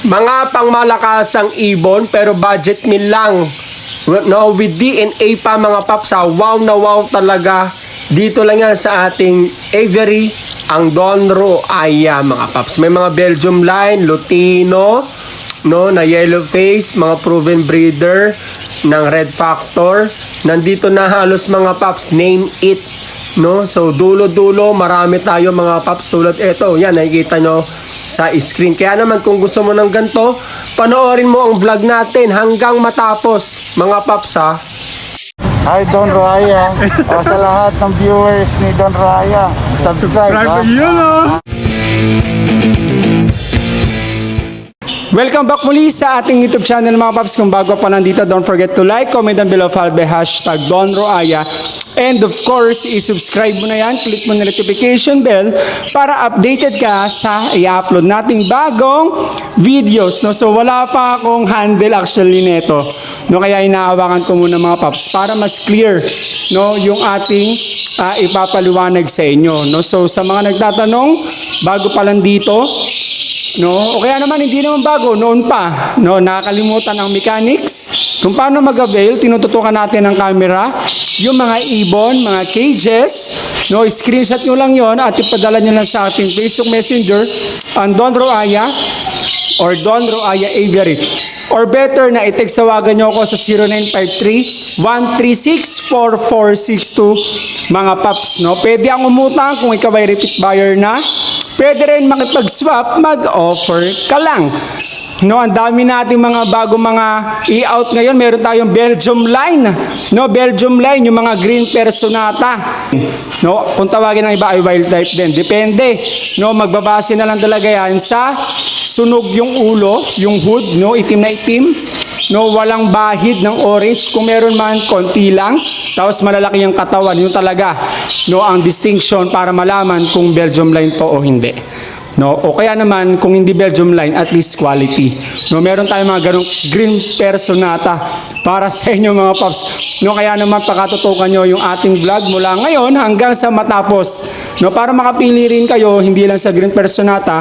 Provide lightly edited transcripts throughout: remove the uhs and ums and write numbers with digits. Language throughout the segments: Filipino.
Mga pangmalakasang ibon pero budget meal lang. No, with DNA pa mga paps ha. Wow na wow talaga. Dito lang yan sa ating aviary, ang Donro Aya mga paps. May mga Belgium line, Lutino, no, na yellow face, mga proven breeder ng Red Factor. Nandito na halos mga paps, name it. No, so dulo-dulo, marami tayo mga paps tulad ito. Yan, nakikita nyo sa screen. Kaya naman kung gusto mo ng ganito, panoorin mo ang vlog natin hanggang matapos mga paps ha. Hi Don Raya. Sa lahat ng viewers ni Don Raya, subscribe ha? Welcome back muli sa ating YouTube channel mga paps. Kung bago pa nandito, don't forget to like, comment down below, follow by hashtag DonRoaya. And of course, i-subscribe mo na yan, click mo na notification bell para updated ka sa i-upload nating bagong videos. No? So wala pa akong handle actually nito. No? Kaya inaawakan ko muna mga paps para mas clear, no, yung ating ipapaliwanag sa inyo. No? So sa mga nagtatanong, bago pa lang dito, no, o kaya naman hindi naman bago, noon pa, no, nakakalimutan ang mechanics, kung paano mag-avail, tinututukan natin ng camera, yung mga ibon, mga cages, no, screenshot nyo lang yon at ipadala nyo lang sa ating Facebook Messenger, ang Don Roaya, or Don Roaya Aviary. Or better na i-textawagan nyo ako sa 0953-136-4462 mga paps, no. Pwede ang umutang kung ikaw ay repeat buyer na. Pwede rin makipag-swap, mag-offer ka lang. No, ang dami nating mga bago mga i-out ngayon. Meron tayong Belgium line. No, Belgium line, yung mga green personata. No, kung tawagin ng iba ay wild type din. Depende. No, magbabase na lang talaga yan sa sunog yung ulo, yung hood, no, itim na itim. No, walang bahid ng orange. Kung meron man, konti lang. Tapos malalaki yung katawan. Yung talaga, no, ang distinction para malaman kung Belgium line to o hindi. No, o kaya naman kung hindi Belgium line, at least quality. No, meron tayong mga ganong green personata para sa inyo mga paps. No, kaya naman pakatutukan nyo yung ating vlog mula ngayon hanggang sa matapos. No, para makapili rin kayo hindi lang sa green personata.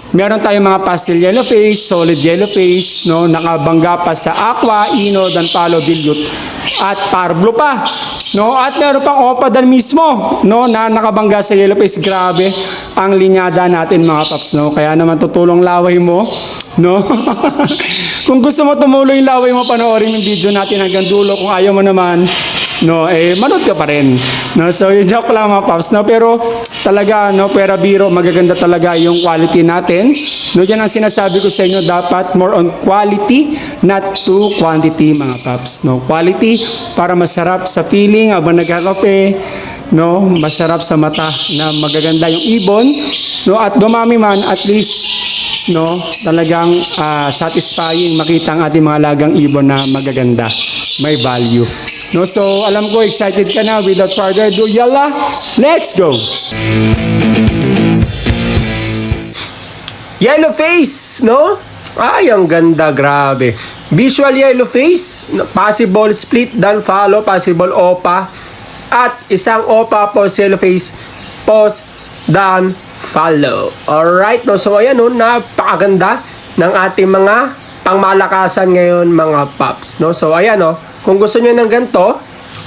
Meron tayong mga pastel yellow face, solid yellow face, no, nakabangga pa sa aqua, ino, danpalo, dilute, at parblo pa. No, at meron pang opadan mismo, no, na nakabangga sa yellow face. Grabe ang linyada natin mga paps, no. Kaya naman tutulong laway mo, no. Kung gusto mo tumuloy yung laway mo, panoorin yung video natin hanggang dulo. Kung ayaw mo naman, no, manood ka pa rin. No, so yung joke lang mga paps, no, pero talaga, no, pera biro, magaganda talaga yung quality natin. No, yan ang sinasabi ko sa inyo, dapat more on quality, not to quantity mga paps. No, quality para masarap sa feeling habang nagkakape, no, masarap sa mata na magaganda yung ibon, no, at dumami man, at least, no, talagang satisfying makita ang ating mga lagang ibon na magaganda, may value. No, so alam ko excited ka na. Without further ado, yalla, let's go. Yellow face, no? Ay, ang ganda, grabe. Visual yellow face, possible split, dan follow, possible opa, at isang opa post yellow face, post, dan follow. Alright, no? So ayan, no, napakaganda ng ating mga pangmalakasan ngayon mga paps, no? So ayan, no, kung gusto niyo ng ganito,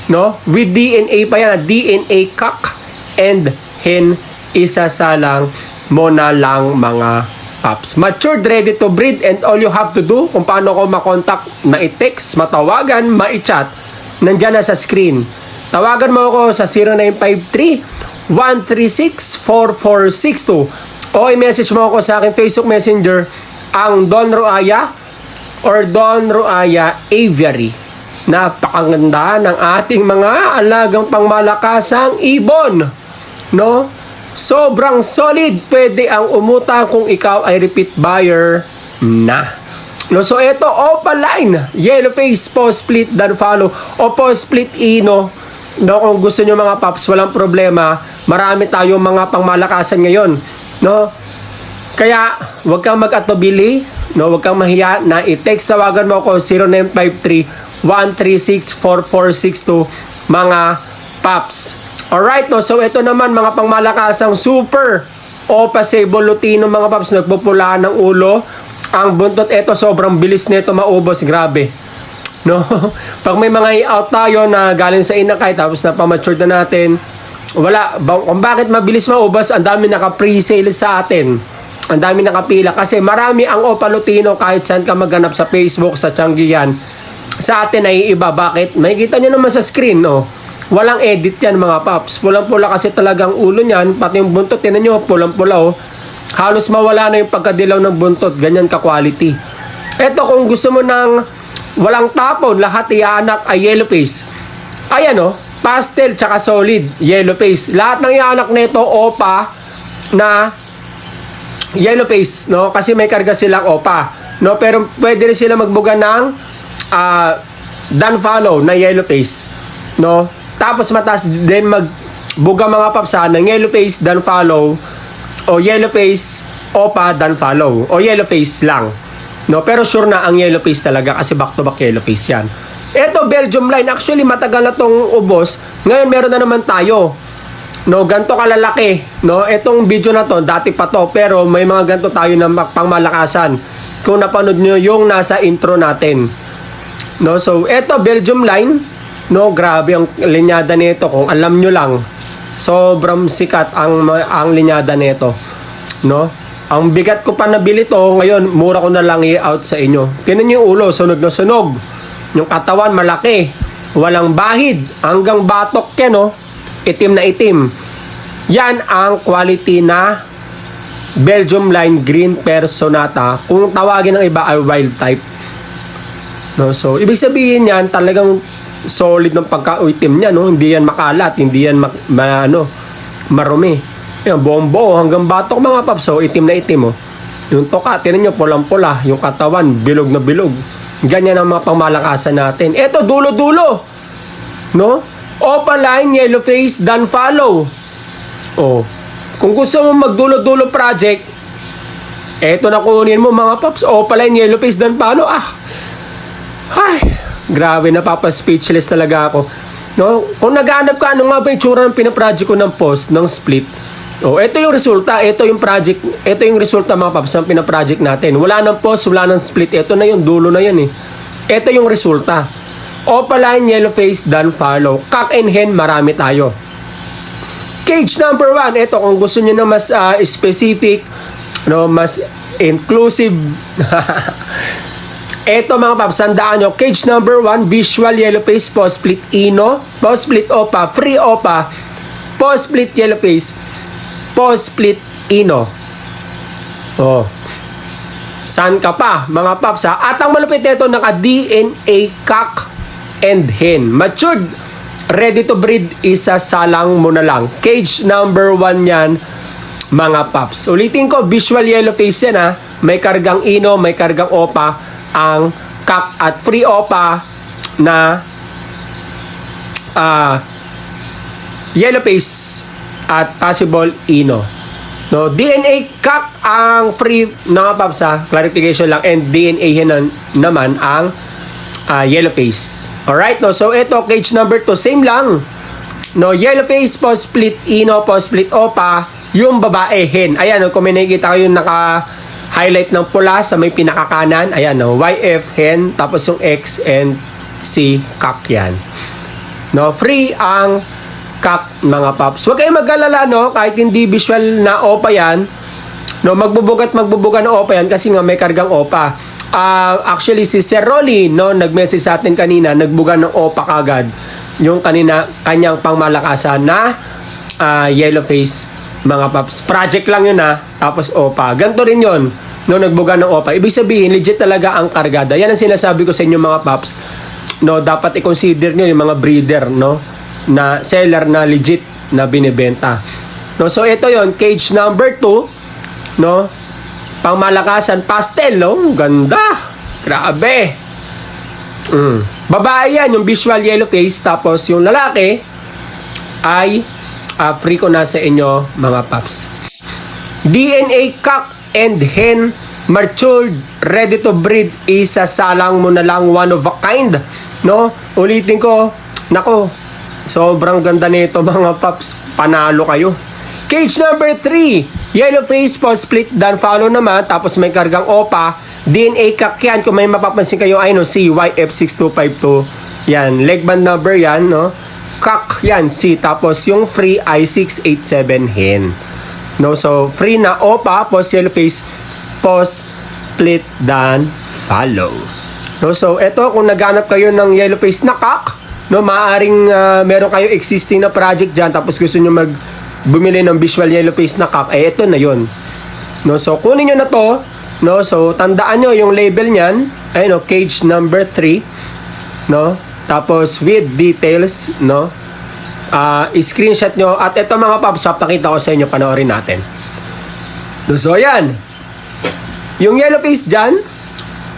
no, with DNA pa yan, DNA cock and hen, isasalang mo na lang mga paps. Matured, ready to breed, and all you have to do, kung paano ko makontak, ma-text, matawagan, ma-chat, nandyan na sa screen. Tawagan mo ako sa 0953-136-4462 o i-message mo ako sa aking Facebook Messenger, ang Don Roaya or Don Roaya Aviary. Napakaganda ng ating mga alagang pangmalakasang ibon, no? Sobrang solid. Pwede ang umutang kung ikaw ay repeat buyer na. No, so ito, opa line, yellow face, post split, dan follow, o post split ino. No, kung gusto nyo mga paps, walang problema. Marami tayong mga pangmalakasan ngayon, no? Kaya, huwag kang mag-atubili, no? Huwag kang mahiya na i-text, tawagan mo ako 0953-136-4462 mga paps. Alright, no? So ito naman mga pangmalakasang super o pasable Lutino mga paps, nagpupula ng ulo, Ang buntot ito, sobrang bilis nito maubos, grabe. No? Pag may mga i-out tayo na galing sa inakay tapos na pa-mature na natin, wala. Kung bakit mabilis maubos, ang dami naka-pre-sale sa atin. Ang dami nakapila kasi marami ang Opa Lutino kahit saan ka maghanap sa Facebook, sa Tianggian. Sa atin ay iba. Bakit? Makikita nyo naman sa screen, no? Walang edit yan mga paps. Pulang-pula kasi talagang ulo niyan, pati yung buntot, tinan nyo, pulang-pula, oh. Halos mawala na yung pagkadilaw ng buntot, ganyan ka-quality. Eto, kung gusto mo ng walang tapon, lahat iaanak ay yellow face. Ayan o, pastel tsaka solid, yellow face. Lahat ng iaanak nito, opa na yellow face, no? Kasi may karga silang opa, no? Pero pwede rin sila magbuga ng dan follow na yellow face, no? Tapos mataas din magbuga mga papsa ng yellow face, dan follow, o yellow face, opa, dan follow, o yellow face lang. No, pero sure na ang yellow face talaga kasi back to back yellow face yan. Ito Belgium line, actually matagal na tong ubos. Ngayon meron na naman tayo. No, ganto kalalaki. No, etong video na to, dati pa to, pero may mga ganto tayo na pangmalakasan. Kung napanood nyo yung nasa intro natin. No, so eto Belgium line. No, grabe ang linyada nito. Kung alam nyo lang, sobrang sikat ang linyada nito. No? Ang bigat ko pa nabili to, ngayon mura ko na lang i-out sa inyo. Tinan niyo yung ulo, sunog na sunog. Yung katawan malaki, walang bahid, hanggang batok yan, no? Itim na itim. Yan ang quality na Belgium line green Personata. Kung tawagin ng iba ay wild type. No, so ibig sabihin yan, talagang solid ng pagka-itim niya, no? Hindi yan makalat, hindi yan marumi. Yan, buong buo hanggang batok mga paps, so itim na itim, oh. Yung toka, tinan nyo, pulang-pula. Yung katawan, bilog na bilog. Ganyan ang mga pangmalakasan natin. Eto, dulo-dulo. No? Opa line, yellow face, dan follow. Oh. Kung gusto mo magdulo-dulo project, eto na kunin mo mga paps. Opa line, yellow face, dan follow. Ay, grabe, napapa-speechless talaga ako. No? Kung naghahanap ka, ano nga ba yung tsura ng pinaproject ko ng post, ng split? Oh, ito yung resulta, ito yung project, ito yung resulta mga paps ng pinaproject natin. Wala nang post, wala nang split, ito na yung dulo na yan eh. Ito yung resulta. Opa line, yellow face, dan follow. Cock and hen, marami tayo. Cage number 1, ito kung gusto niyo na mas specific, no, mas inclusive. Ito mga paps, sandaan nyo, cage number 1, visual yellow face, post split ino, post split opa, free opa, post split yellow face, post split ino. Oh. San ka pa mga paps ha? At ang malupit nito, naka DNA cock and hen. Matured, ready to breed, isa salang mo na lang. Cage number 1 yan mga paps. Ulitin ko, visual yellow face yan ha. May kargang ino, may kargang opa ang cock at free opa na yellow face at possible ino. No, DNA cock ang free mga paps ha, clarification lang, and DNA hen naman ang yellow face. Alright, no, so ito cage number 2, same lang. No, yellow face, post split ino, post split opa, yung babae hen. Ayan, no, kung may nakikita kayo naka-highlight ng pula sa may pinakakanan, ayan, no, YF hen, tapos yung X and C cock yan. No, free ang cock mga paps. Huwag kayong mag-alala, no, kahit hindi visual na opa yan, no, magbubugat ng opa yan kasi nga may kargang opa. Actually si Sir Rolly, no, nag-message sa atin kanina, nagbuga ng opa kagad yung kanyang pangmalakasan na yellow face mga paps. Project lang yun tapos opa. Ganto rin yun, no, nagbuga ng opa. Ibig sabihin legit talaga ang kargada. Yan ang sinasabi ko sa inyo mga paps, no, dapat i-consider nyo yung mga breeder, no, na seller na legit na binibenta. No, so ito yon, cage number 2, no, pangmalakasan pastel, no, ganda, grabe. Babae yan, yung visual yellow face, tapos yung lalaki ay free ko na sa inyo mga paps. DNA cock and hen, matured, ready to breed, isa salang mo na lang, one of a kind, no. Ulitin ko, nako, sobrang ganda nito mga paps, panalo kayo. Cage number 3, yellow face, post split, dan follow naman, tapos may kargang opa, DNA cock yan. Kung may mapapansin kayo, ay no, CYF6252. Yan, leg band number yan, no? Cock yan, C. Tapos yung free ay 687 hen. No, so free na OPA, post yellow face, post split dan follow. No, so eto kung naghanap kayo ng yellow face na cock, no, maaring meron kayo existing na project diyan tapos gusto niyo bumili ng visual yellow face na cock, eh ito na 'yon. No, so kunin niyo na to, no, so tandaan niyo yung label niyan, ay no, cage number 3, no? Tapos with details, no? I-screenshot nyo. At ito mga paps, pakita ko sa inyo, panoorin natin. So, ayan. Yung yellow face dyan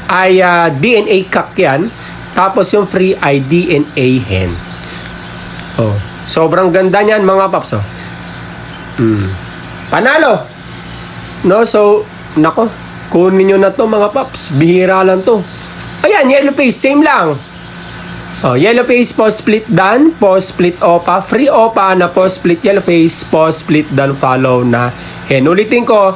ay DNA cock yan. Tapos yung free ay DNA hen. Oh, sobrang ganda niyan mga paps. Oh. Panalo. No, so, nako, kunin nyo na to mga paps. Bihira lang to. Ayan, yellow face, same lang. Oh, yellow face, post split done, post split OPA, free OPA na post split yellow face, post split done follow na hen. Ulitin ko,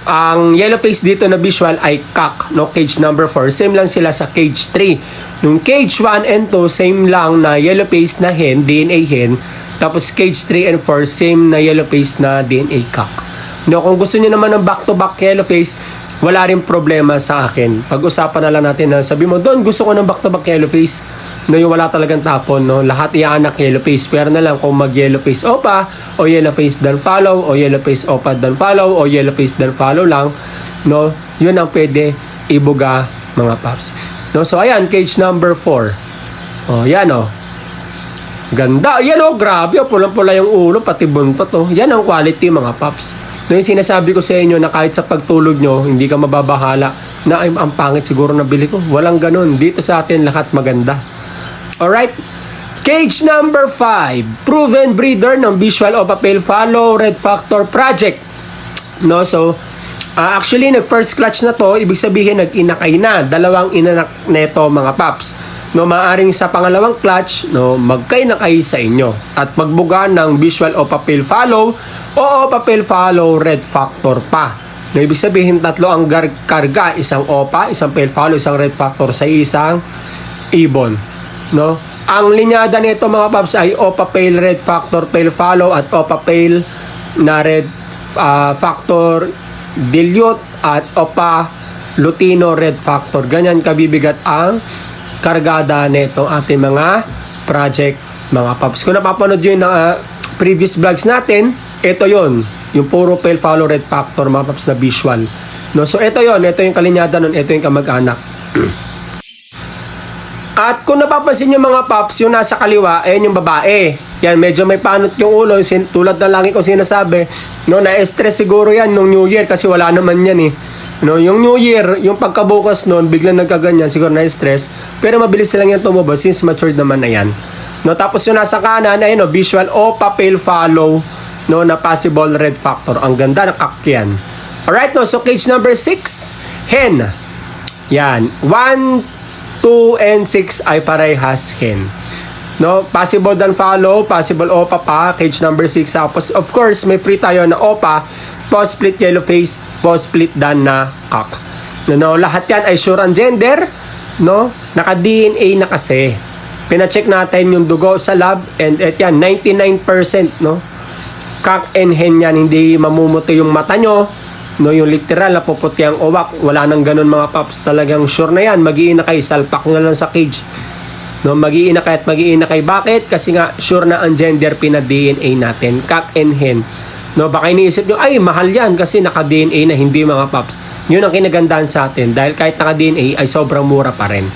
ang yellow face dito na visual ay cock, no, cage number 4. Same lang sila sa cage 3. Yung cage 1 and 2, same lang na yellow face na hen, DNA hen. Tapos cage 3 and 4, same na yellow face na DNA cock. No, kung gusto niyo naman ng back-to-back yellow face, wala rin problema sa akin. Pag-usapan na lang natin na sabi mo, doon gusto ko ng back-to-back yellow face. No, yung wala talagang tapon, no? Lahat iaanak yellow face. Pero na lang kung mag yellow face OPA, o yellow face dan follow, o yellow face OPA dan follow, o yellow face dan follow lang, no? Yun ang pwede ibuga mga paps. No, so ayan, cage number 4. Oh, yan oh. Ganda. Yan oh, grabe. Oh, pulang-pula yung ulo, pati buntot oh. Yan ang quality mga paps. No, yung sinasabi ko sa inyo na kahit sa pagtulog nyo, hindi ka mababahala na ay, ang pangit siguro na bili ko. Walang ganun. Dito sa atin lahat maganda. Alright, cage number 5, proven breeder ng Visual OPA Pale Follow Red Factor Project. No, so actually nag first clutch na to, ibig sabihin nag-inakay na, dalawang inanak neto mga paps. No, maaring sa pangalawang clutch, no, magkainakay sa inyo at magbuga ng Visual OPA Pale Follow o OPA Pale Follow Red Factor pa. No, ibig sabihin tatlo ang karga, isang OPA, isang Pale Follow, isang Red Factor sa isang ibon. No? Ang linyada nito mga paps ay OPA Pale Red Factor Pale Follow at OPA Pale na Red Factor Dilute at OPA Lutino Red Factor. Ganyan kabibigat ang kargada nito ating mga project mga paps. Kung napapanood yun na previous vlogs natin, ito yon, yung puro Pale Follow Red Factor mga paps na visual. No? So ito yon, ito yung kalinyada nun, ito yung kamag-anak. At kung napapansin nyo mga paps, yung nasa kaliwa, ayan yung babae. Yan, medyo may panot yung ulo. Tulad na lagi ko sinasabi, no, na-stress siguro yan nung New Year kasi wala naman yan eh. No, yung New Year, yung pagkabukas noon, biglang nagkaganyan, siguro na-stress. Pero mabilis lang yan tumubos since matured naman na yan. No, tapos yung nasa kanan, ayun no, Visual OPA Pale Follow, no, na possible Red Factor. Ang ganda na kakyan. Alright, no, so cage number 6, hen. Yan, 1, 2 and 6 ay parehas hen. No, possible dan follow, possible OPA pa, cage number 6. Tapos of course, may free tayo na OPA, post split yellow face, post split dan na cock. No, lahat yan ay sure ang gender, no? Naka-DNA na kasi. Pina-check natin yung dugo sa lab and et yan 99%, no? Cock and hen yan, hindi mamumuti yung mata nyo. No, yung literal na puputi ang uwak, wala nang ganun mga paps, talagang sure na yan, mag-iinakay, salpak na lang sa cage. No, mag-iinakay at mag-iinakay. Bakit? Kasi nga sure na ang gender pina-DNA natin, cock and hen. No, baka iniisip nyo, ay mahal yan kasi naka-DNA na, hindi mga paps. Yun ang kinagandahan sa atin dahil kahit naka-DNA ay sobrang mura pa rin.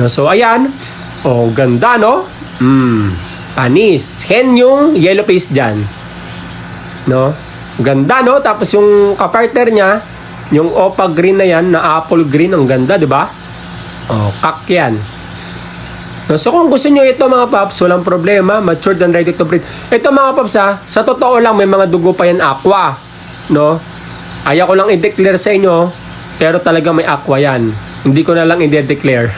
No, so ayan, oh ganda no? Panis, hen yung yellow face dyan. No? Ganda no, tapos yung kapartner niya, yung OPA green na yan, na apple green, ang ganda, di ba? Oh, cock yan. No, so kung gusto nyo ito mga paps, walang problema, matured and ready to breed. Ito mga paps ha, sa totoo lang may mga dugo pa yan aqua, no? Ayaw ko lang i-declare sa inyo, pero talaga may aqua yan. Hindi ko na lang i-declare.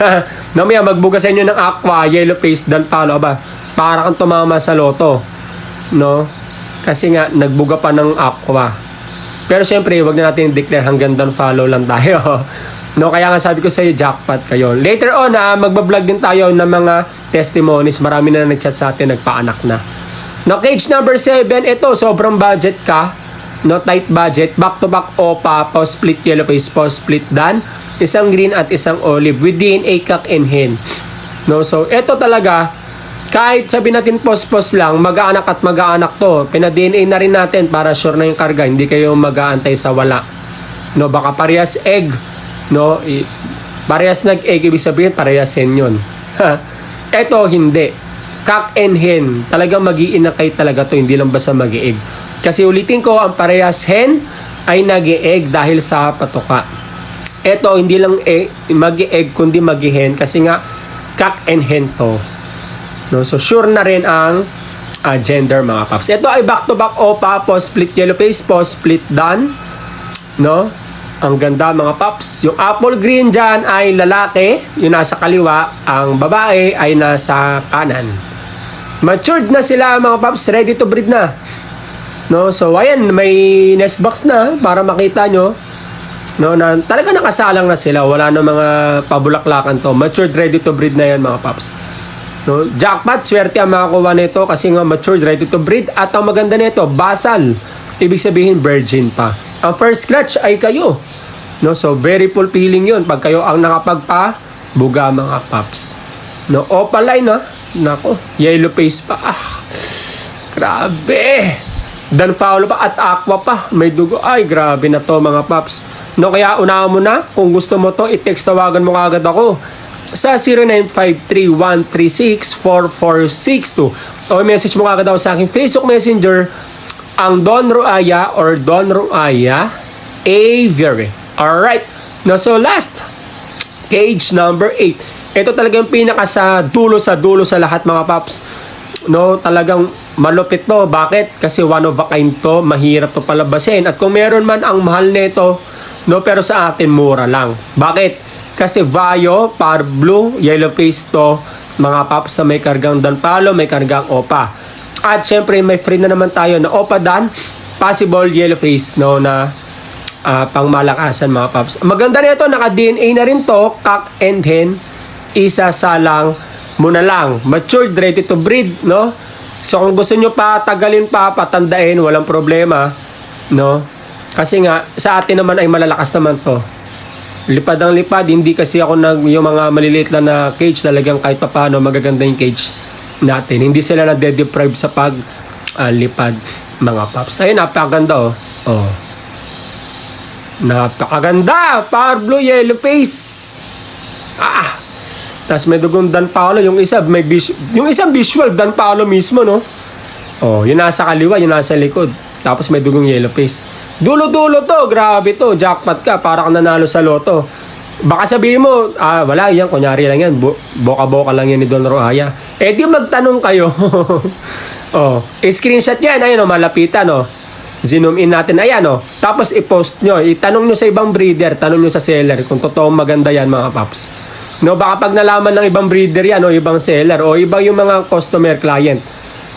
Namaya magbuga sa inyo ng aqua, yellow face, dan palo, aba, para kang tumama sa loto, no? Kasi nga, nagbuga pa ng aqua. Pero syempre, wag na natin i-declare hanggang down follow lang tayo. No, kaya nga sabi ko sa iyo, jackpot kayo. Later on, magbablog din tayo ng mga testimonies. Marami na nag-chat sa atin, nagpaanak na. No, cage number 7, ito, sobrang budget ka. No, tight budget. Back-to-back OPA, post-split yellow face, post-split dan. Isang green at isang olive with DNA cock and hen. No, so, ito talaga, kahit sabi natin post-post lang, mag-aanak at mag-aanak to. Pina-DNA na rin natin para sure na yung karga. Hindi kayo mag-aantay sa wala. No, baka parehas egg. No, parehas nag-egg, ibig sabihin parehas hen yun. Eto hindi, cock and hen, talagang mag-iinakay talaga to, hindi lang basta mag-egg. Kasi ulitin ko, ang parehas hen ay nag-egg dahil sa patuka. Eto hindi lang mag-egg kundi mag-hen kasi nga cock and hen to. No, so sure na rin ang gender mga paps. Ito ay back-to-back OPA, post-split yellow face, post-split dan. No? Ang ganda mga paps. Yung apple green dyan ay lalaki, yung nasa kaliwa. Ang babae ay nasa kanan. Matured na sila mga paps, ready to breed na. No, so ayan, may nest box na para makita nyo. No, na talaga nakasalang na sila. Wala na mga pabulaklakan to. Matured, ready to breed na yan mga paps. No, jackpot, swerte ang makakuha nito kasi nga matured, ready to breed. At ang maganda nito, basal. Ibig sabihin virgin pa. Ang first scratch ay kayo. No, so very fulfilling 'yun pag kayo ang nakapagpa-buga mga paps. No, opaline na. Nako, yellow face pa. Grabe. Dan foul pa at aqua pa. May dugo. Ay, grabe na to mga paps. No, kaya unahan mo na. Kung gusto mo to, i-text tawagan mo kagad ako sa 0953-136-4462 o message mo kagad ako sa aking Facebook Messenger ang Don Roaya or Don Roaya Aviary. Alright. No, so last, cage number 8. Ito talagang pinaka sa dulo sa lahat mga paps. No, talagang malupit to. Bakit? Kasi one of a kind to. Mahirap to palabasin. At kung meron man ang mahal nito, no, pero sa atin mura lang. Bakit? Kasi Vaio, Par Blue, Yellow Face to, mga paps na may kargang Dan Palo, may kargang Opa. At syempre may free na naman tayo na Opa Dan, possible Yellow Face, no, na pangmalakasan mga paps. Maganda nito, naka-DNA na rin to, cock and hen, isa salang muna lang. Matured, ready to breed, no? So kung gusto nyo pa, tagalin pa, patandain, walang problema, no? Kasi nga, sa atin naman ay malalakas naman to. Lipad ang lipad, hindi kasi ako yung mga maliliit lang na cage, talagang kahit pa paano magaganda yung cage natin. Hindi sila na-deprive sa lipad mga paps. Ayun, napakaganda oh. Napakaganda! Power Blue Yellow Face! Tapos may dugong Dan Paolo, yung isa visual Dan Paolo mismo, no? Oh, yun nasa kaliwa, yun nasa likod. Tapos may dugong Yellow Face. Dulo-dulo to, grabe to, jackpot ka, para kang nanalo sa loto. Baka sabihin mo, wala yan, kunyari lang yan, boka-boka lang yan ni Don Roaya. Di magtanong kayo. Screenshot yan, ayun malapitan, zoom in natin, ayan tapos i-post nyo, itanong nyo sa ibang breeder, tanong nyo sa seller, kung totoong maganda yan mga paps. No, baka pag nalaman ng ibang breeder yan, o ibang seller, o iba yung mga customer, client,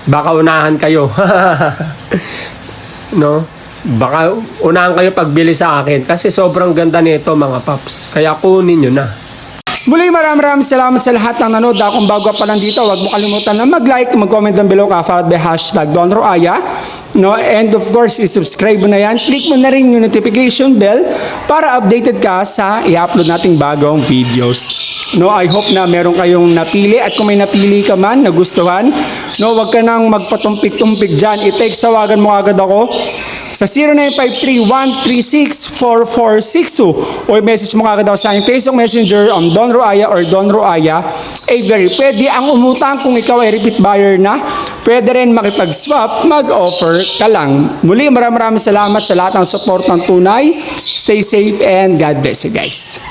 baka unahan kayo. No? Baka unahan kayo pagbili sa akin kasi sobrang ganda nito mga paps. Kaya kunin nyo na. Muli maraming salamat sa lahat ng nanood. Kung bago pa lang dito, huwag mo kalimutan na mag-like, mag-comment down below ka, followed by #Don Roaya. No, and of course, i-subscribe mo na yan. Click mo na rin yung notification bell para updated ka sa i-upload nating bagong videos. No, I hope na meron kayong napili at kung may napili ka man, nagustuhan, no, wag ka nang magpatumpik-tumpik dyan. I-text tawagan mo agad ako sa 0953-136-4462 o i-message mo agad ako sa aking Facebook Messenger on Don Roaya or Don Roaya Aviary. Pwede ang umutang kung ikaw ay repeat buyer na. Pwede rin makipag-swap, mag-offer ka lang. Muli, maraming salamat sa lahat ng support ng tunay. Stay safe and God bless you guys.